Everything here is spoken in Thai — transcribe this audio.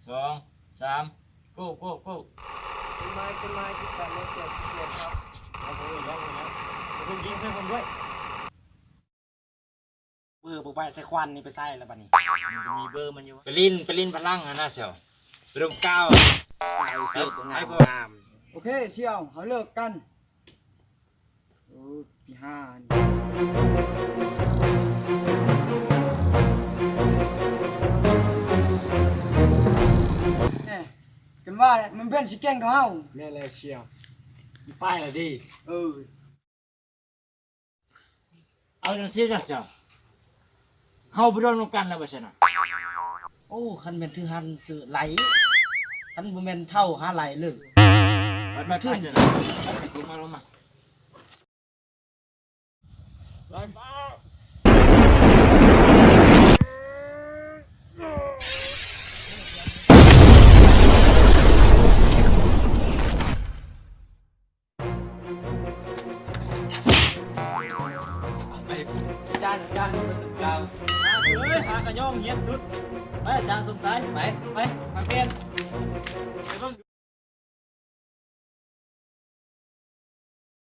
2 3โก้ต้นไม้ที่การเสียบครับเอาไปแล้วคุณยิงใส่ผมด้วยเบอร์บุกไปใส่ควันนี่ไปใส่แล้วบัดนี้มีเบอร์มันอยู่ไปลิ้นพลังนะเสี่ยวไปลงก้าวใส่เสื้อตัวงามโอเคเชี่ยวเขาเลิกกันปีห้าเนี่ยกันว่าเนี่ยมันเป็นสิแกงของเฮา แม่เลยเชียวป้ายเลยดิเอาจังซี่จ้ะเสี่ยวเฮาไปร่วมกันแล้วบ่ใช่น่ะโอ้คันเป็นถือหันซื้อไหลคันบ่แม่นเท่าหาไหลเลยมาขึ้นจ้ะลงมาจานกลางเลยหากระย่องเฮียนสุดไปอาจารย์สงสัยไปเปลี่ยน